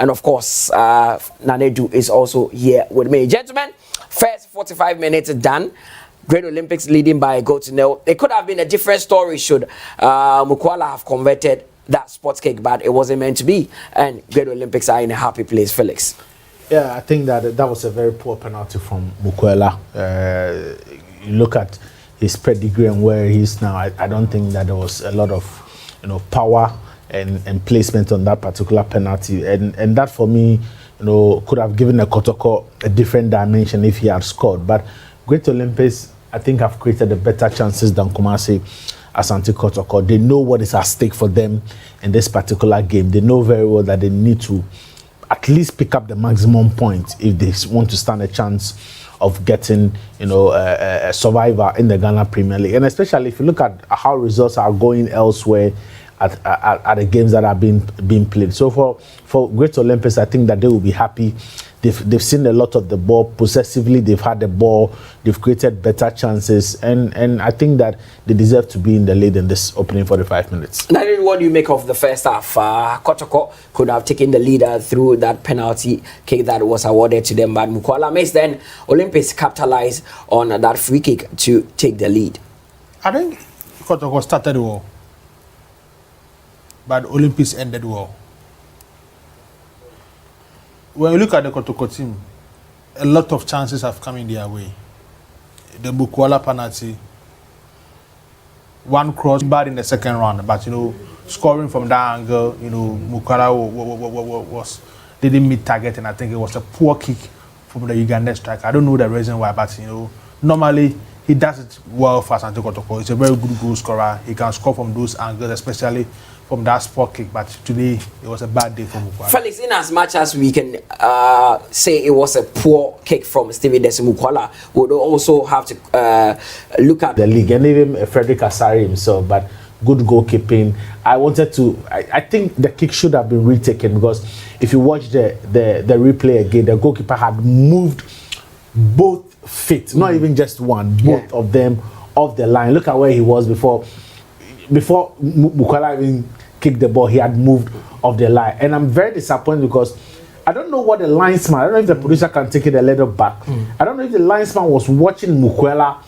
and of course, Nanedu is also here with me. Gentlemen, first 45 minutes done. Great Olympics leading by a goal to nil. It could have been a different story should Mukwala have converted that sports kick, but it wasn't meant to be. And Great Olympics are in a happy place, Felix. Yeah, I think that was a very poor penalty from Mukwala. You look at his pedigree and where he is now. I don't think that there was a lot of power and placement on that particular penalty. And that for me, could have given a Kotoko a different dimension if he had scored. But Great Olympics, I think, have created a better chances than Kumasi Asante Kotoko. They know what is at stake for them in this particular game. They know very well that they need to at least pick up the maximum point if they want to stand a chance of getting, a survivor in the Ghana Premier League. And especially if you look at how results are going elsewhere at the games that are being played. So for Great Olympics, I think that they will be happy. They've seen a lot of the ball possessively. They've had the ball. They've created better chances, and I think that they deserve to be in the lead in this opening 45 minutes. Now, what do you make of the first half? Kotoko could have taken the leader through that penalty kick that was awarded to them, but Mukwala makes then Olympics capitalize on that free kick to take the lead. I think Kotoko started well, but Olympics ended well. When you look at the Kotoko team, a lot of chances have come in their way. The Mukwala penalty, one cross bad in the second round, but scoring from that angle, Mukwala didn't meet target, and I think it was a poor kick from the Ugandan striker. I don't know the reason why, but normally he does it well for Asante Kotoko. He's a very good goal scorer. He can score from those angles, especially from that spot kick, but today it was a bad day for Mukwala. Felix, in as much as we can say it was a poor kick from Stevie Mukwala, we would also have to look at the league and even Frederick Asari himself, but good goalkeeping. I think the kick should have been retaken, because if you watch the replay again, the goalkeeper had moved both feet, not even just one, both of them off the line. Look at where he was before Mukwala even kicked the ball. He had moved off the line, and I'm very disappointed because I don't know what the linesman, I don't know if the producer can take it a little back. I don't know if the linesman was watching Mukwala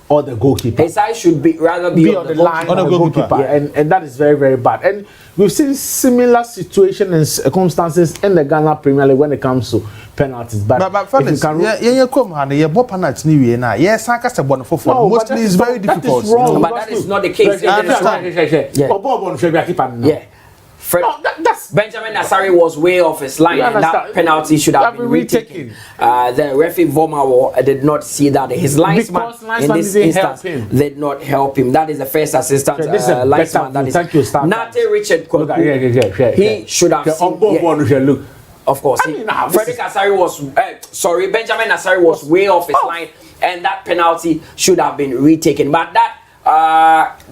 or the goalkeeper. His eye should rather be on the line on the goalkeeper. Yeah. And that is very, very bad. And we've seen similar situations and circumstances in the Ghana Premier League when it comes to penalties. But Felix, mostly it's very difficult. That is wrong. But that is not the case. Yeah. Benjamin Asari was way off his line, and that penalty should have been retaken. The referee Vomawo did not see that. His linesman in this instance did not help him. That is the first assistant linesman. That is Nate Richard. He should have seen. Of course, Frederick Asari was Benjamin Asari was way off his line, and that penalty should have been retaken. But that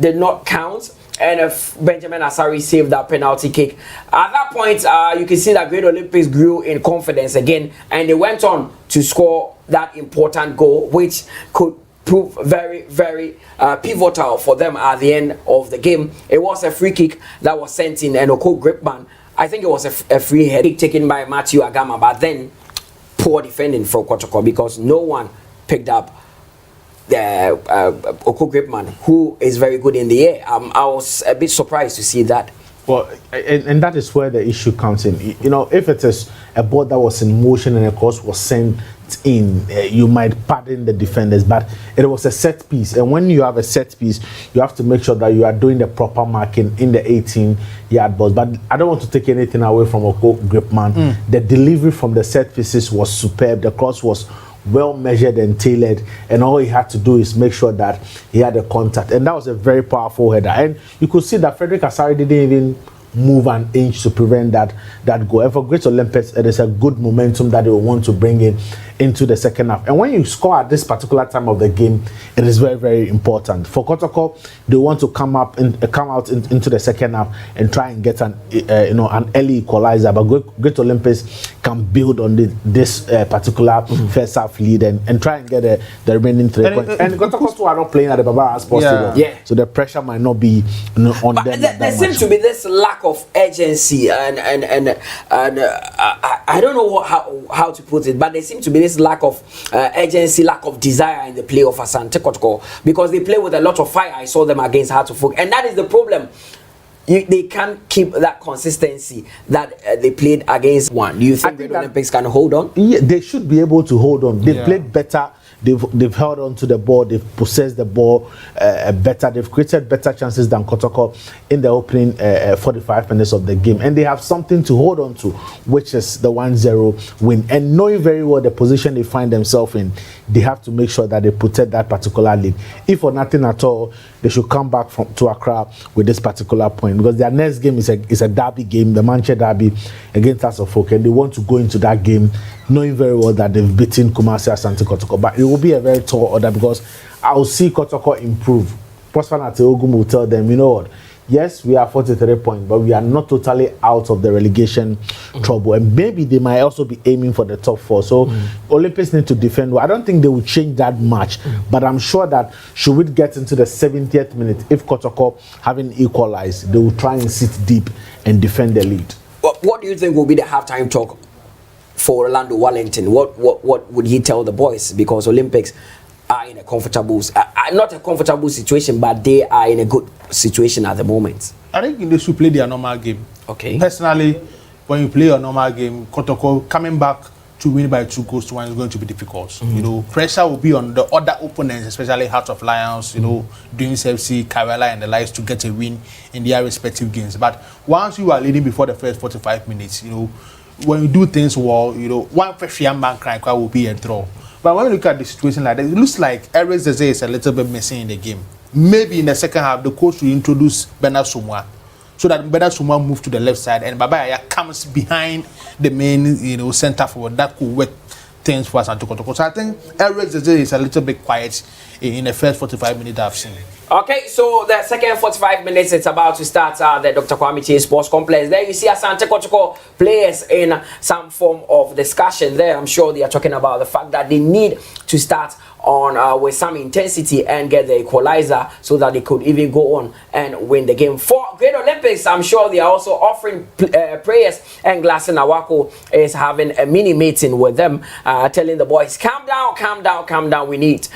did not count. And if Benjamin Asari saved that penalty kick, at that point, you can see that Great Olympics grew in confidence again, and they went on to score that important goal, which could prove very, very pivotal for them at the end of the game. It was a free kick that was sent in, and Oko Gripman, I think it was a free head kick taken by Matthew Agama, but then poor defending from Kotoko, because no one picked up the Oko Gripman, who is very good in the air. I was a bit surprised to see that. Well, and that is where the issue comes in. If it is a ball that was in motion and of course was sent in, you might pardon the defenders, but it was a set piece, and when you have a set piece, you have to make sure that you are doing the proper marking in the 18-yard box. But I don't want to take anything away from Oko Gripman. The delivery from the set pieces was superb. The cross was well measured and tailored, and all he had to do is make sure that he had a contact, and that was a very powerful header. And you could see that Frederick Asari didn't even move an inch to prevent that goal. And for Great Olympics, it is a good momentum that they will want to bring in into the second half. And when you score at this particular time of the game, it is very, very important. For Kotoko, they want to come out into the second half and try and get an early equalizer. But Great Olympics can build on this particular first half lead and try and get the remaining 3 points. And Kotoko too are not playing at the Baba Sports Stadium, so the pressure might not be on them. There seems to be this lack lack of urgency and I don't know how to put it, but there seems to be this lack of urgency, lack of desire in the play of Asante Kotoko, because they play with a lot of fire. I saw them against Hartlepool, and that is the problem. They can't keep that consistency that they played against one. Do you think the Olympics can hold on? Yeah, they should be able to hold on. They played better. They've held on to the ball. They've possessed the ball better. They've created better chances than Kotoko in the opening 45 minutes of the game. And they have something to hold on to, which is the 1-0 win. And knowing very well the position they find themselves in, they have to make sure that they protect that particular lead. If for nothing at all, they should come back to Accra with this particular point, because their next game is a derby game, the Manchester derby against Asante, and they want to go into that game knowing very well that they've beaten Kumasi Asante Kotoko. But it will be a very tall order, because I will see Kotoko improve. Prosper Nateogum will tell them, you know what, yes, we are 43 points, but we are not totally out of the relegation trouble. And maybe they might also be aiming for the top 4. So Olympics need to defend well. I don't think they will change that much, but I'm sure that should we get into the 70th minute, if Kotoko having equalized, they will try and sit deep and defend the lead. What do you think will be the halftime talk for Orlando Wellington? What would he tell the boys? Because Olympics are in a comfortable, not a comfortable situation, but they are in a good situation at the moment. I think they should play their normal game. Okay. Personally, when you play a normal game, Kotoko coming back to win by 2 goals to 1 is going to be difficult. You know, pressure will be on the other opponents, especially Heart of Lions, you know, Dreams FC, Karela and the likes, to get a win in their respective games. But once you are leading before the first 45 minutes, you know, when you do things well, you know, one fresh young man cry will be a draw. But when you look at the situation like that, it looks like Eric Zeze is a little bit missing in the game. Maybe in the second half, the coach will introduce Bernard Sumwa, so that Bernard Sumwa moves to the left side and Baba Yaya comes behind the main, you know, center forward. That could work things for Asante Kotoko. So I think Eric Zeze is a little bit quiet in the first 45 minutes I've seen. Okay, so the second 45 minutes, it's about to start the Dr. Kwame Chase Sports Complex. There you see Asante Kotoko players in some form of discussion there. I'm sure they are talking about the fact that they need to start on with some intensity and get the equalizer so that they could even go on and win the game. For Great Olympics, I'm sure they are also offering prayers, and Glasson Awako is having a mini meeting with them, telling the boys, calm down, calm down, calm down. We need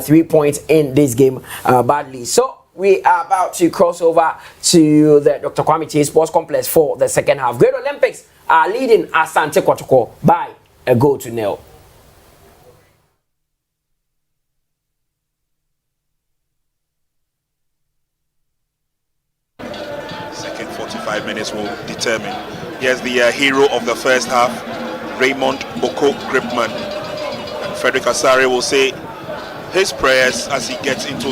3 points in this game badly. So we are about to cross over to the Dr. Kwame Chase Sports Complex for the second half. Great Olympics are leading Asante Kotoko by a 1-0. Second 45 minutes will determine. Here's the hero of the first half, Raymond Boko Gripman. And Frederick Asare will say his prayers as he gets into